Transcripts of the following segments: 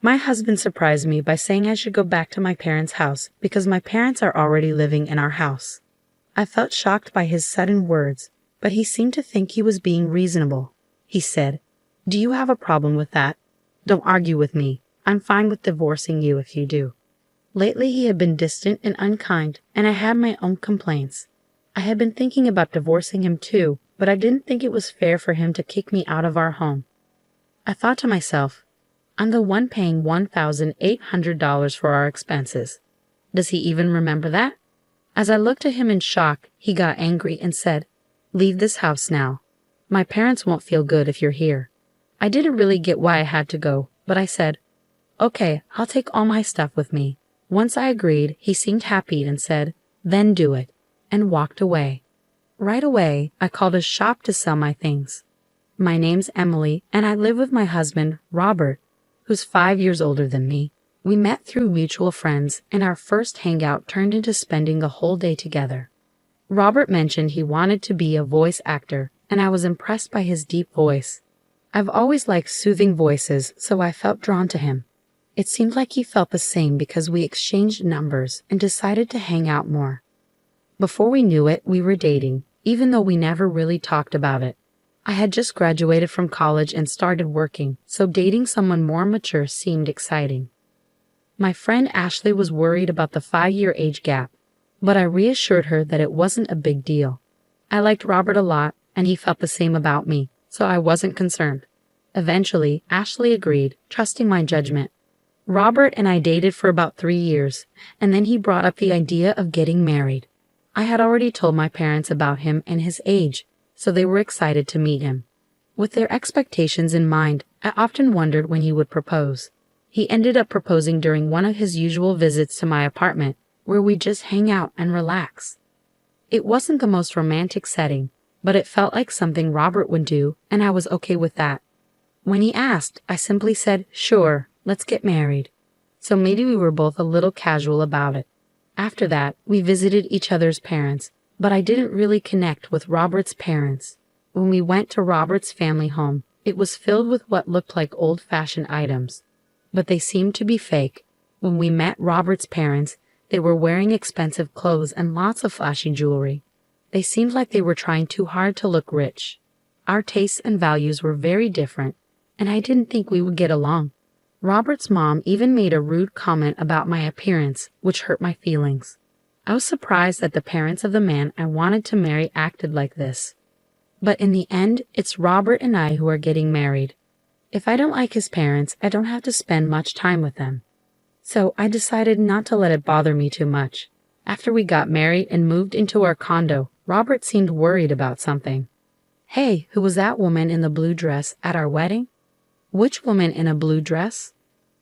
My husband surprised me by saying I should go back to my parents' house because my parents are already living in our house. I felt shocked by his sudden words, but he seemed to think he was being reasonable. He said, "Do you have a problem with that? Don't argue with me. I'm fine with divorcing you if you do." Lately he had been distant and unkind, and I had my own complaints. I had been thinking about divorcing him too, but I didn't think it was fair for him to kick me out of our home. I thought to myself, I'm the one paying $1,800 for our expenses. Does he even remember that? As I looked at him in shock, he got angry and said, "Leave this house now. My parents won't feel good if you're here." I didn't really get why I had to go, but I said, "Okay, I'll take all my stuff with me." Once I agreed, he seemed happy and said, "Then do it," and walked away. Right away, I called a shop to sell my things. My name's Emily, and I live with my husband, Robert, who's 5 years older than me. We met through mutual friends, and our first hangout turned into spending the whole day together. Robert mentioned he wanted to be a voice actor, and I was impressed by his deep voice. I've always liked soothing voices, so I felt drawn to him. It seemed like he felt the same because we exchanged numbers and decided to hang out more. Before we knew it, we were dating, even though we never really talked about it. I had just graduated from college and started working, so dating someone more mature seemed exciting. My friend Ashley was worried about the 5-year age gap, but I reassured her that it wasn't a big deal. I liked Robert a lot, and he felt the same about me, so I wasn't concerned. Eventually, Ashley agreed, trusting my judgment. Robert and I dated for about 3 years, and then he brought up the idea of getting married. I had already told my parents about him and his age, so they were excited to meet him. With their expectations in mind, I often wondered when he would propose. He ended up proposing during one of his usual visits to my apartment, where we just hang out and relax. It wasn't the most romantic setting, but it felt like something Robert would do, and I was okay with that. When he asked, I simply said, "Sure, let's get married." So maybe we were both a little casual about it. After that, we visited each other's parents, but I didn't really connect with Robert's parents. When we went to Robert's family home, it was filled with what looked like old-fashioned items, but they seemed to be fake. When we met Robert's parents, they were wearing expensive clothes and lots of flashy jewelry. They seemed like they were trying too hard to look rich. Our tastes and values were very different, and I didn't think we would get along. Robert's mom even made a rude comment about my appearance, which hurt my feelings. I was surprised that the parents of the man I wanted to marry acted like this. But in the end, it's Robert and I who are getting married. If I don't like his parents, I don't have to spend much time with them. So I decided not to let it bother me too much. After we got married and moved into our condo, Robert seemed worried about something. "Hey, who was that woman in the blue dress at our wedding?" "Which woman in a blue dress?"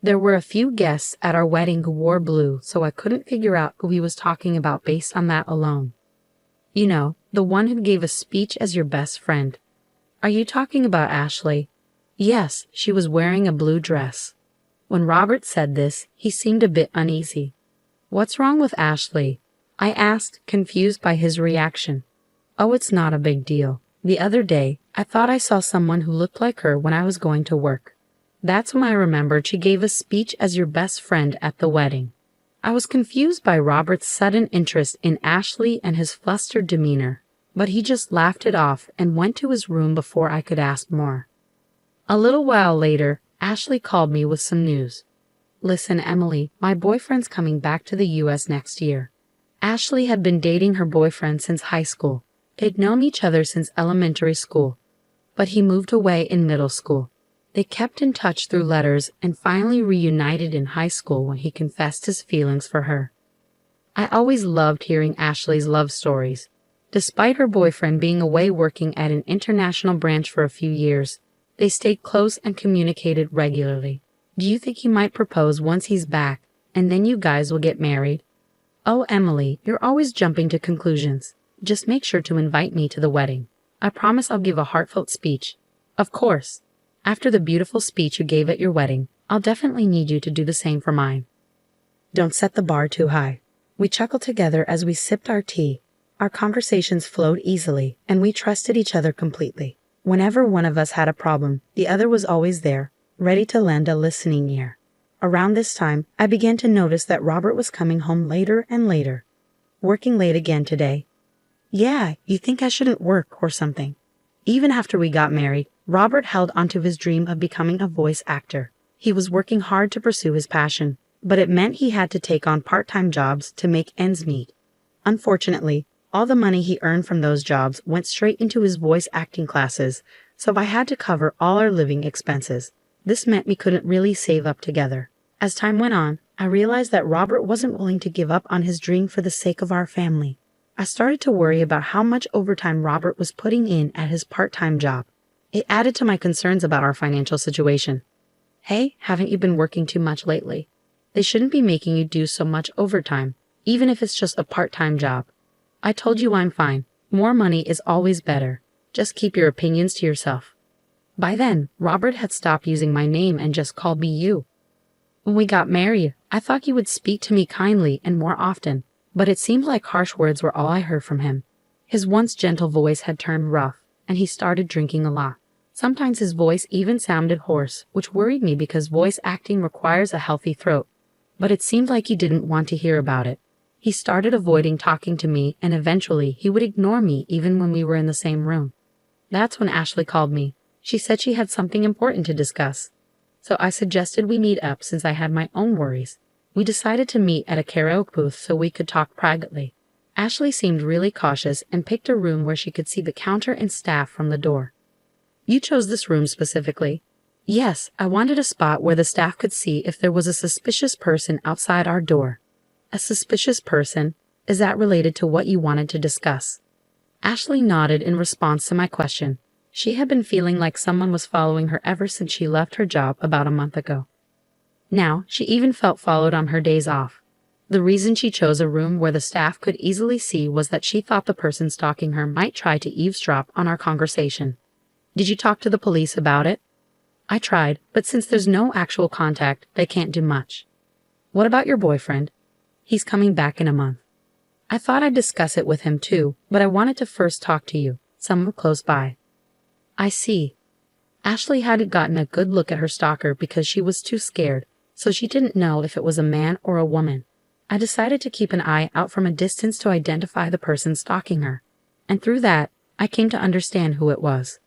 There were a few guests at our wedding who wore blue, so I couldn't figure out who he was talking about based on that alone. "You know, the one who gave a speech as your best friend." "Are you talking about Ashley?" "Yes, she was wearing a blue dress." When Robert said this, he seemed a bit uneasy. "What's wrong with Ashley?" I asked, confused by his reaction. "Oh, it's not a big deal. The other day, I thought I saw someone who looked like her when I was going to work. That's when I remembered she gave a speech as your best friend at the wedding." I was confused by Robert's sudden interest in Ashley and his flustered demeanor, but he just laughed it off and went to his room before I could ask more. A little while later, Ashley called me with some news. "Listen, Emily, my boyfriend's coming back to the US next year." Ashley had been dating her boyfriend since high school. They'd known each other since elementary school, but he moved away in middle school. They kept in touch through letters and finally reunited in high school when he confessed his feelings for her. I always loved hearing Ashley's love stories. Despite her boyfriend being away working at an international branch for a few years, they stayed close and communicated regularly. "Do you think he might propose once he's back, and then you guys will get married?" "Oh, Emily, you're always jumping to conclusions. Just make sure to invite me to the wedding. I promise I'll give a heartfelt speech." "Of course. After the beautiful speech you gave at your wedding, I'll definitely need you to do the same for mine." Don't set the bar too high. We chuckled together as we sipped our tea. Our conversations flowed easily, and we trusted each other completely. Whenever one of us had a problem, the other was always there, ready to lend a listening ear. Around this time, I began to notice that Robert was coming home later and later. Working late again today. Yeah, you think I shouldn't work or something. Even after we got married, Robert held onto his dream of becoming a voice actor. He was working hard to pursue his passion, but it meant he had to take on part-time jobs to make ends meet. Unfortunately, all the money he earned from those jobs went straight into his voice acting classes, so I had to cover all our living expenses. This meant we couldn't really save up together. As time went on, I realized that Robert wasn't willing to give up on his dream for the sake of our family. I started to worry about how much overtime Robert was putting in at his part-time job. It added to my concerns about our financial situation. Hey, haven't you been working too much lately? They shouldn't be making you do so much overtime, even if it's just a part-time job. I told you I'm fine. More money is always better. Just keep your opinions to yourself. By then, Robert had stopped using my name and just called me you. When we got married, I thought he would speak to me kindly and more often, but it seemed like harsh words were all I heard from him. His once gentle voice had turned rough, and he started drinking a lot. Sometimes his voice even sounded hoarse, which worried me because voice acting requires a healthy throat. But it seemed like he didn't want to hear about it. He started avoiding talking to me, and eventually he would ignore me even when we were in the same room. That's when Ashley called me. She said she had something important to discuss. So I suggested we meet up since I had my own worries. We decided to meet at a karaoke booth so we could talk privately. Ashley seemed really cautious and picked a room where she could see the counter and staff from the door. You chose this room specifically? Yes, I wanted a spot where the staff could see if there was a suspicious person outside our door. A suspicious person? Is that related to what you wanted to discuss? Ashley nodded in response to my question. She had been feeling like someone was following her ever since she left her job about a month ago. Now, she even felt followed on her days off. The reason she chose a room where the staff could easily see was that she thought the person stalking her might try to eavesdrop on our conversation. Did you talk to the police about it? I tried, but since there's no actual contact, they can't do much. What about your boyfriend? He's coming back in a month. I thought I'd discuss it with him too, but I wanted to first talk to you, someone close by. I see. Ashley hadn't gotten a good look at her stalker because she was too scared, so she didn't know if it was a man or a woman. I decided to keep an eye out from a distance to identify the person stalking her, and through that, I came to understand who it was.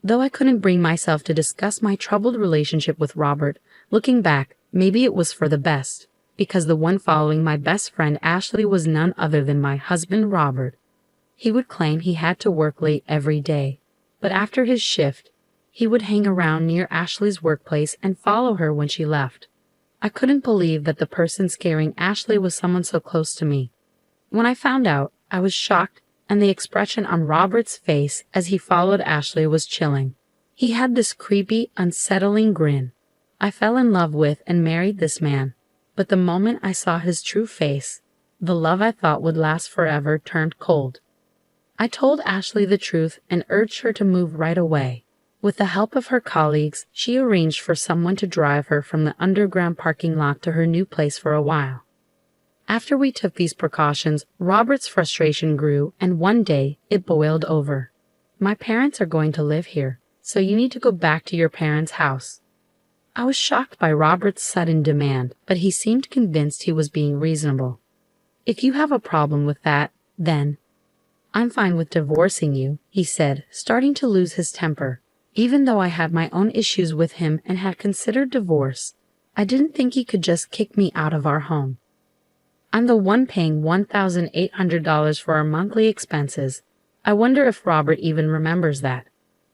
Though I couldn't bring myself to discuss my troubled relationship with Robert, looking back, maybe it was for the best, because the one following my best friend Ashley was none other than my husband Robert. He would claim he had to work late every day, but after his shift, he would hang around near Ashley's workplace and follow her when she left. I couldn't believe that the person scaring Ashley was someone so close to me. When I found out, I was shocked, and the expression on Robert's face as he followed Ashley was chilling. He had this creepy, unsettling grin. I fell in love with and married this man, but the moment I saw his true face, the love I thought would last forever turned cold. I told Ashley the truth and urged her to move right away. With the help of her colleagues, she arranged for someone to drive her from the underground parking lot to her new place for a while. After we took these precautions, Robert's frustration grew, and one day, it boiled over. My parents are going to live here, so you need to go back to your parents' house. I was shocked by Robert's sudden demand, but he seemed convinced he was being reasonable. If you have a problem with that, then I'm fine with divorcing you, he said, starting to lose his temper. Even though I had my own issues with him and had considered divorce, I didn't think he could just kick me out of our home. I'm the one paying $1,800 for our monthly expenses. I wonder if Robert even remembers that.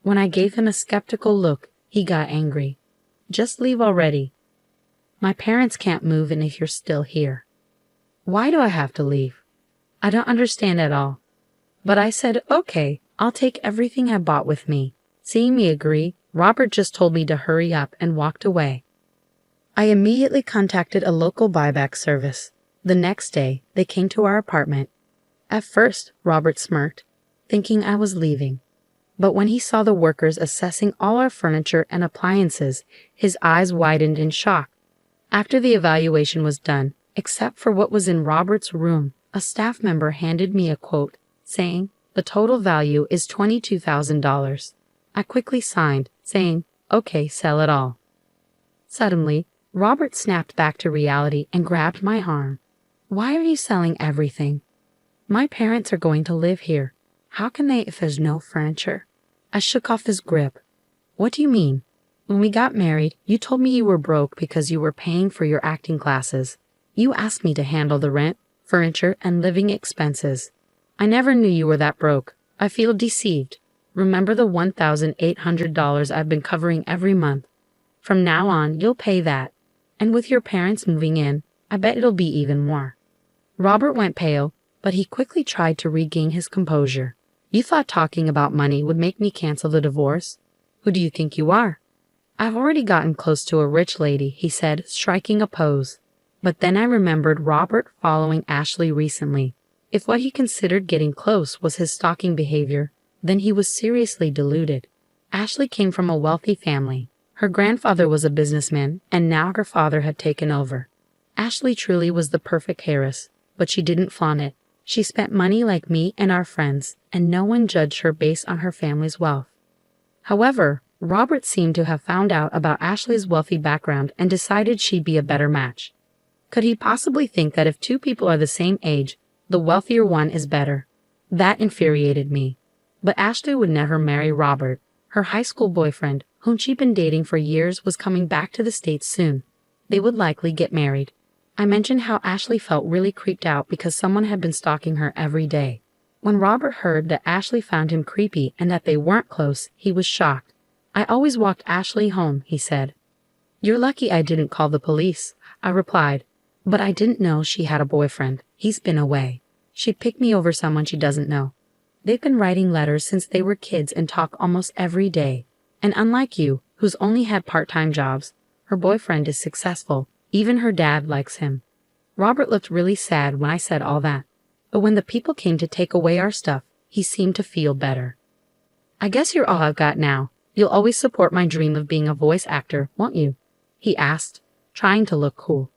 When I gave him a skeptical look, he got angry. Just leave already. My parents can't move in if you're still here. Why do I have to leave? I don't understand at all. But I said, okay, I'll take everything I bought with me. Seeing me agree, Robert just told me to hurry up and walked away. I immediately contacted a local buyback service. The next day, they came to our apartment. At first, Robert smirked, thinking I was leaving. But when he saw the workers assessing all our furniture and appliances, his eyes widened in shock. After the evaluation was done, except for what was in Robert's room, a staff member handed me a quote, saying, "The total value is $22,000. I quickly signed, saying, "Okay, sell it all." Suddenly, Robert snapped back to reality and grabbed my arm. Why are you selling everything? My parents are going to live here. How can they if there's no furniture? I shook off his grip. What do you mean? When we got married, you told me you were broke because you were paying for your acting classes. You asked me to handle the rent, furniture, and living expenses. I never knew you were that broke. I feel deceived. Remember the $1,800 I've been covering every month? From now on, you'll pay that. And with your parents moving in, I bet it'll be even more. Robert went pale, but he quickly tried to regain his composure. You thought talking about money would make me cancel the divorce? Who do you think you are? I've already gotten close to a rich lady, he said, striking a pose. But then I remembered Robert following Ashley recently. If what he considered getting close was his stalking behavior, then he was seriously deluded. Ashley came from a wealthy family. Her grandfather was a businessman, and now her father had taken over. Ashley truly was the perfect heiress, but she didn't flaunt it. She spent money like me and our friends, and no one judged her based on her family's wealth. However, Robert seemed to have found out about Ashley's wealthy background and decided she'd be a better match. Could he possibly think that if two people are the same age, the wealthier one is better? That infuriated me. But Ashley would never marry Robert. Her high school boyfriend, whom she'd been dating for years, was coming back to the States soon. They would likely get married. I mentioned how Ashley felt really creeped out because someone had been stalking her every day. When Robert heard that Ashley found him creepy and that they weren't close, he was shocked. I always walked Ashley home, he said. You're lucky I didn't call the police, I replied. But I didn't know she had a boyfriend. He's been away. She'd pick me over someone she doesn't know. They've been writing letters since they were kids and talk almost every day. And unlike you, who's only had part-time jobs, her boyfriend is successful. Even her dad likes him. Robert looked really sad when I said all that. But when the people came to take away our stuff, he seemed to feel better. I guess you're all I've got now. You'll always support my dream of being a voice actor, won't you? He asked, trying to look cool.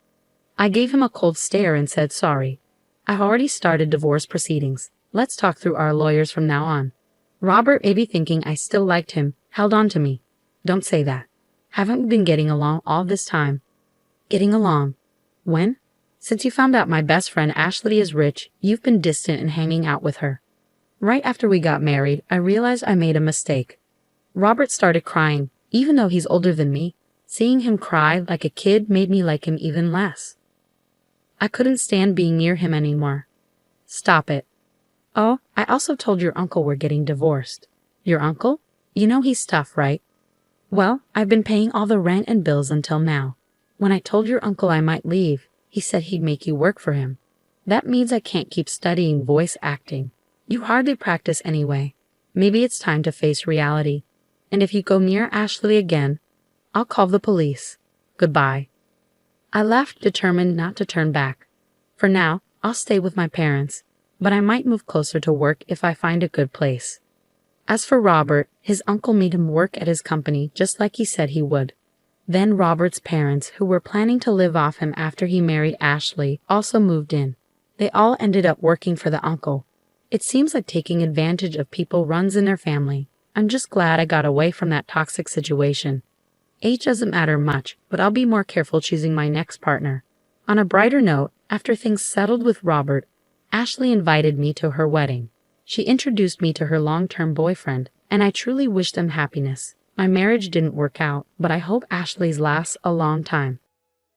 I gave him a cold stare and said sorry. I've already started divorce proceedings. Let's talk through our lawyers from now on. Robert, maybe thinking I still liked him, held on to me. Don't say that. Haven't we been getting along all this time? Getting along? When? Since you found out my best friend Ashley is rich, you've been distant and hanging out with her. Right after we got married, I realized I made a mistake. Robert started crying, even though he's older than me. Seeing him cry like a kid made me like him even less. I couldn't stand being near him anymore. Stop it. Oh, I also told your uncle we're getting divorced. Your uncle? You know he's tough, right? Well, I've been paying all the rent and bills until now. When I told your uncle I might leave, he said he'd make you work for him. That means I can't keep studying voice acting. You hardly practice anyway. Maybe it's time to face reality. And if you go near Ashley again, I'll call the police. Goodbye. I left, determined not to turn back. For now, I'll stay with my parents, but I might move closer to work if I find a good place. As for Robert, his uncle made him work at his company just like he said he would. Then Robert's parents, who were planning to live off him after he married Ashley, also moved in. They all ended up working for the uncle. It seems like taking advantage of people runs in their family. I'm just glad I got away from that toxic situation. Age doesn't matter much, but I'll be more careful choosing my next partner. On a brighter note, after things settled with Robert, Ashley invited me to her wedding. She introduced me to her long-term boyfriend, and I truly wish them happiness. My marriage didn't work out, but I hope Ashley's lasts a long time.